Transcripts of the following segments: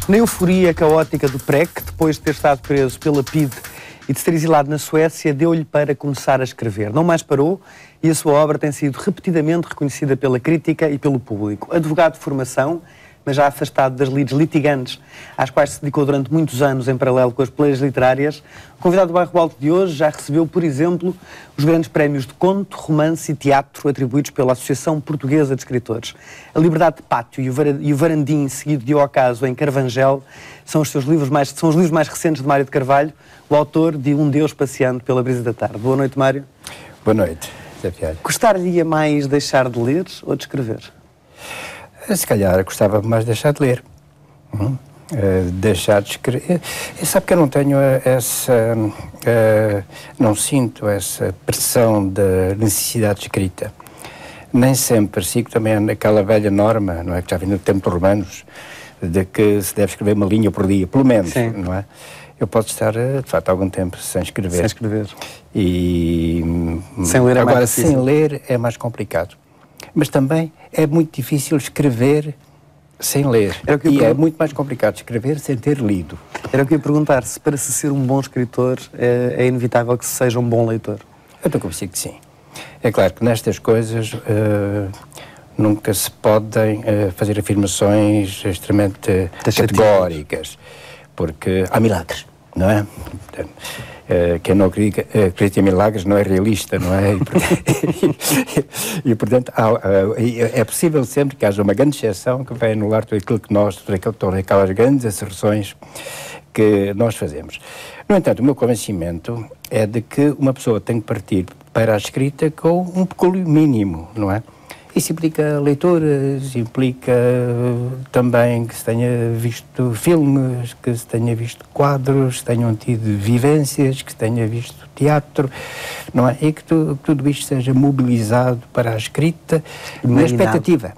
Na euforia caótica do PREC, depois de ter estado preso pela PIDE e de ser exilado na Suécia, deu-lhe para começar a escrever. Não mais parou e a sua obra tem sido repetidamente reconhecida pela crítica e pelo público. Advogado de formação, mas já afastado das lides litigantes, às quais se dedicou durante muitos anos em paralelo com as peleias literárias, o convidado do Bairro Alto de hoje já recebeu, por exemplo, os grandes prémios de conto, romance e teatro atribuídos pela Associação Portuguesa de Escritores. A Liberdade de Pátio e o Varandim, seguido de O Acaso em Carvangel, são os livros mais recentes de Mário de Carvalho, o autor de Um Deus Passeando pela Brisa da Tarde. Boa noite, Mário. Boa noite, Zé Fialho. Gostaria mais de deixar de ler ou de escrever? Se calhar gostava mais de deixar de ler. Deixar de escrever. Sabe que eu não tenho essa... não sinto essa pressão da necessidade de escrita. Nem sempre sigo também naquela velha norma, não é, que já vem do tempo dos romanos, de que se deve escrever uma linha por dia, pelo menos, sim, não é? Eu posso estar, de facto, algum tempo sem escrever. Sem escrever. E... sem ler é agora, mais difícil. Sem ler é mais complicado. Mas também é muito difícil escrever sem ler. É muito mais complicado escrever sem ter lido. Era o que eu ia perguntar, se para se ser um bom escritor é inevitável que se seja um bom leitor. Eu estou convencido que sim. É claro que nestas coisas nunca se podem fazer afirmações extremamente categóricas, porque há milagres, não é? Quem não acredita em milagres não é realista, não é? E portanto, é possível sempre que haja uma grande exceção que vai anular tudo aquilo que nós, todas aquelas grandes asserções que nós fazemos. No entanto, o meu convencimento é de que uma pessoa tem que partir para a escrita com um pecúlio mínimo, não é? Isso implica leituras, implica também que se tenha visto filmes, que se tenha visto quadros, que tenham tido vivências, que se tenha visto teatro, não é? E que tudo isto seja mobilizado para a escrita, na expectativa,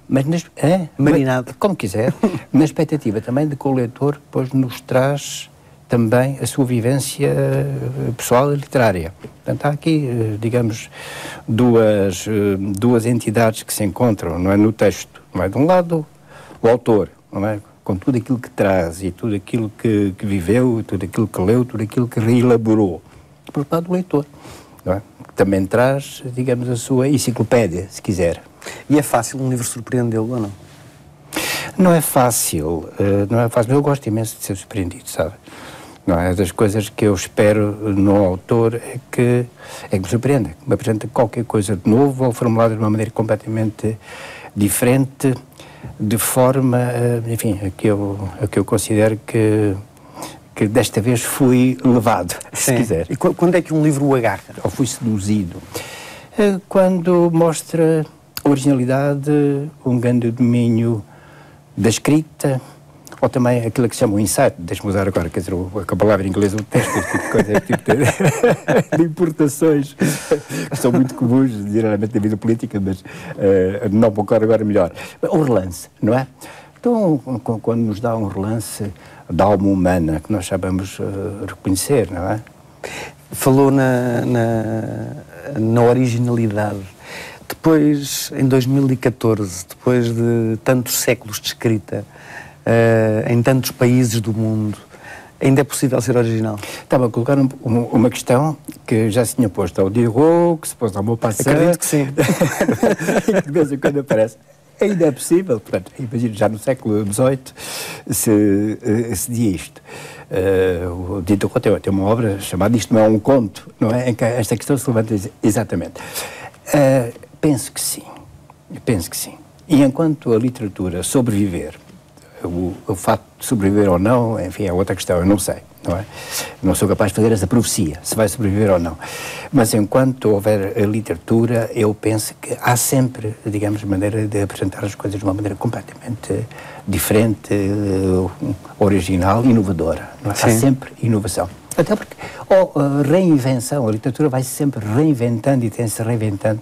marinado, como quiser, na expectativa também de que o leitor depois nos traz também a sua vivência pessoal e literária. Portanto, há aqui, digamos, duas entidades que se encontram, não é, no texto. Não é? De um lado, o autor, não é, com tudo aquilo que traz e tudo aquilo que viveu, tudo aquilo que leu, tudo aquilo que reelaborou. Por outro lado, o leitor, não é, que também traz, digamos, a sua enciclopédia, se quiser. E é fácil um livro surpreendê-lo ou não? Não é fácil, mas eu gosto imenso de ser surpreendido, sabe? Não é? Das coisas que eu espero no autor é que me surpreenda, que me apresenta qualquer coisa de novo ou formulado de uma maneira completamente diferente, de forma, enfim, a que eu considero que desta vez fui levado, se quiser. E quando é que um livro o agarra? Ou fui seduzido? Quando mostra originalidade, um grande domínio da escrita, ou também aquilo que se chama o insight, deixa-me usar agora, quer dizer, a palavra em inglês, o texto, tipo de coisa, tipo de importações que são muito comuns, geralmente, na vida política, mas não concordo agora melhor. O relance, não é? Então, quando nos dá um relance da alma humana, que nós sabemos reconhecer, não é? Falou na originalidade. Depois, em 2014, depois de tantos séculos de escrita, em tantos países do mundo, ainda é possível ser original? Estava a colocar uma questão que já se tinha posto ao Diderot, que se pôs ao meu parceiro. Acredito que sim. Que de vez em quando aparece. Ainda é possível, portanto, imagino, já no século XVIII se dizia isto. O Diderot tem uma obra chamada Isto Não É um Conto, não é? Em que esta questão se levanta exatamente. Penso que sim. E enquanto a literatura sobreviver, o facto de sobreviver ou não, enfim, é outra questão, eu não sei, não é? Não sou capaz de fazer essa profecia, se vai sobreviver ou não. Mas enquanto houver a literatura, eu penso que há sempre, digamos, maneira de apresentar as coisas de uma maneira completamente diferente, original, inovadora. Não é? Há sempre inovação. Até porque, reinvenção, a literatura vai sempre reinventando e tem-se reinventando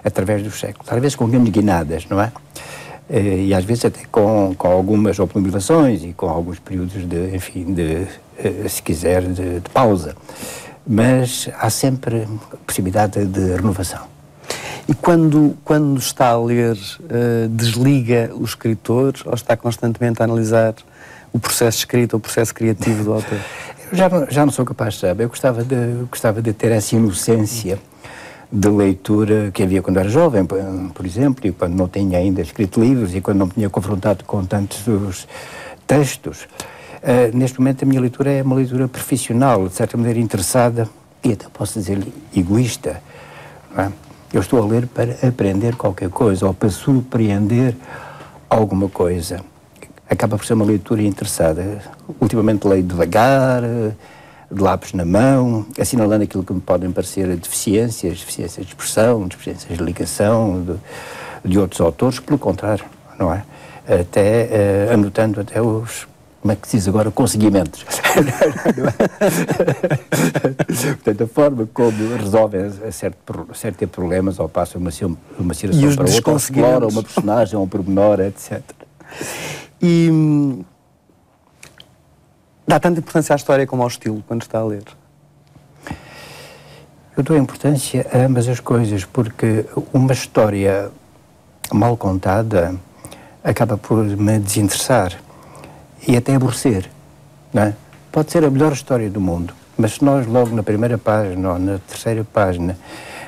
através dos séculos, às vezes com grandes guinadas, não é? E às vezes até com algumas obnubilações e com alguns períodos se quiser, de pausa. Mas há sempre possibilidade de renovação. E quando está a ler, desliga o escritor ou está constantemente a analisar o processo de escrita, o processo criativo do autor? Eu já não sou capaz, sabe? Eu gostava de ter essa inocência de leitura que havia quando era jovem, por exemplo, e quando não tinha ainda escrito livros e quando não me tinha confrontado com tantos textos. Neste momento a minha leitura é uma leitura profissional, de certa maneira interessada e até posso dizer egoísta. Não é? Eu estou a ler para aprender qualquer coisa ou para surpreender alguma coisa. Acaba por ser uma leitura interessada. Ultimamente leio devagar, de lápis na mão, assinalando aquilo que me podem parecer deficiências de expressão, deficiências de ligação de outros autores, pelo contrário, não é? Até anotando até os, como é que se diz agora, conseguimentos. Portanto, a forma como resolvem certos problemas ou passam uma situação para outra, ou explora uma personagem, um pormenor, etc. E dá tanta importância à história como ao estilo, quando está a ler? Eu dou importância a ambas as coisas, porque uma história mal contada acaba por me desinteressar e até aborrecer, não é? Pode ser a melhor história do mundo, mas se nós logo na primeira página ou na terceira página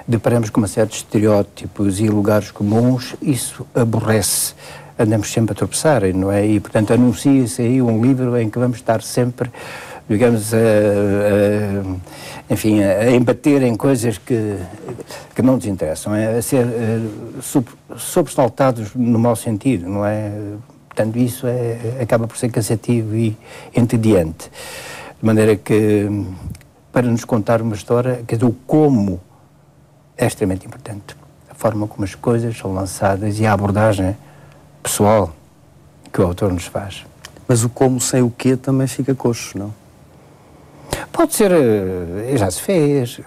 deparamos com uma série de estereótipos e lugares comuns, isso aborrece. Andamos sempre a tropeçar, não é? E, portanto, anuncia-se aí um livro em que vamos estar sempre, digamos, enfim, a embater em coisas que não nos interessam, a ser sobressaltados no mau sentido, não é? Portanto, isso acaba por ser cansativo e entediante. De maneira que, para nos contar uma história, quer dizer, o como é extremamente importante. A forma como as coisas são lançadas e a abordagem pessoal que o autor nos faz. Mas o como sem o quê também fica coxo, não? Pode ser, já se fez.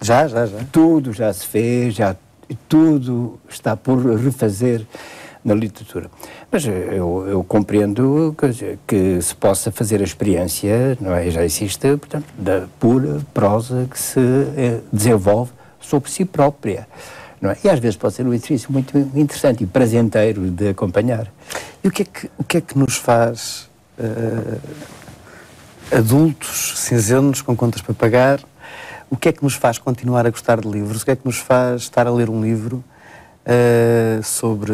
Já. Tudo já se fez, tudo está por refazer na literatura. Mas eu compreendo que se possa fazer a experiência, não é? Já existe, portanto, da pura prosa que se desenvolve sobre si própria. Não é? E às vezes pode ser um exercício muito interessante e prazenteiro de acompanhar. E o que é que nos faz adultos, cinzentos, com contas para pagar, o que é que nos faz continuar a gostar de livros? O que é que nos faz estar a ler um livro sobre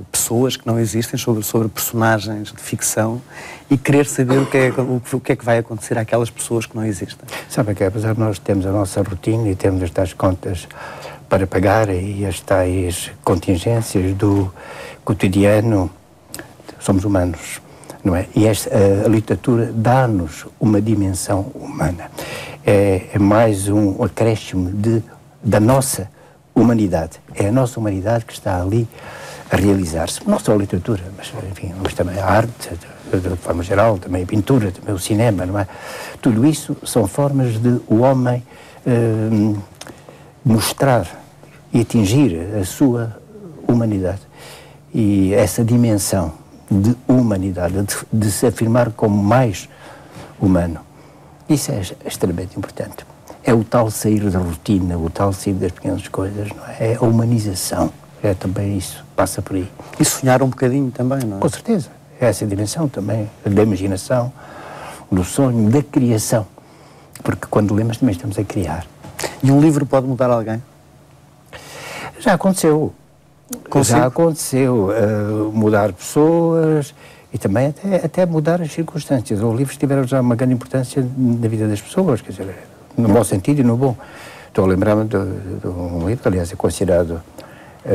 pessoas que não existem, sobre personagens de ficção e querer saber o que é que vai acontecer àquelas pessoas que não existem? Sabe que apesar de nós termos a nossa rotina e temos estas contas para pagar e as tais contingências do cotidiano, somos humanos, não é? E a literatura dá-nos uma dimensão humana. É mais um acréscimo da nossa humanidade. É a nossa humanidade que está ali a realizar-se. Não só a literatura, mas, enfim, mas também a arte, de forma geral, também a pintura, também o cinema, não é? Tudo isso são formas de o homem mostrar e atingir a sua humanidade. E essa dimensão de humanidade, de se afirmar como mais humano, isso é extremamente importante. É o tal sair da rotina, o tal sair das pequenas coisas, não é? É a humanização, é também isso, passa por aí. E sonhar um bocadinho também, não é? Com certeza, é essa dimensão também, da imaginação, do sonho, da criação. Porque quando lemos também estamos a criar. E um livro pode mudar alguém? Já aconteceu. Já aconteceu mudar pessoas e também até mudar as circunstâncias. Os livros tiveram já uma grande importância na vida das pessoas, quer dizer, no mau sentido e no bom. Estou a lembrar-me de um livro que, aliás, é considerado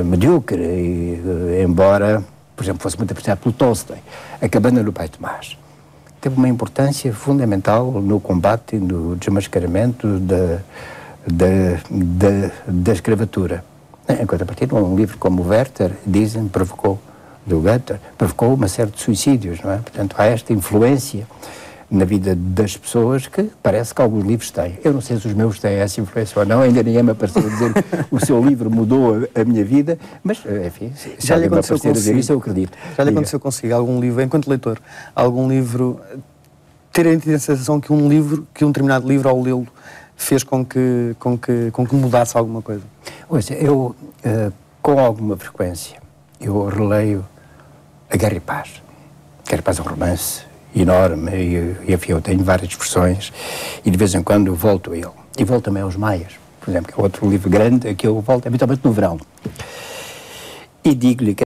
medíocre, embora, por exemplo, fosse muito apreciado pelo Tolstói, A Cabana do Pai Tomás. Teve uma importância fundamental no combate e no desmascaramento da escravatura. Enquanto a partir de um livro como o Werther, dizem, do Goethe, provocou uma série de suicídios, não é? Portanto, há esta influência na vida das pessoas que parece que alguns livros têm. Eu não sei se os meus têm essa influência ou não, ainda ninguém me apareceu a dizer que o seu livro mudou a minha vida, mas, enfim, se alguém me aparecer a dizer isso, eu acredito. Já lhe aconteceu consigo algum livro, enquanto leitor, algum livro, ter a sensação que um determinado livro, ao lê-lo, fez com que mudasse alguma coisa? Ouça, eu, com alguma frequência, eu releio A Guerra e Paz. A Guerra e Paz é um romance enorme, e enfim, eu tenho várias versões, e de vez em quando volto a ele. E volto também aos Maias, por exemplo, que é outro livro grande, que eu volto habitualmente no verão. E digo-lhe que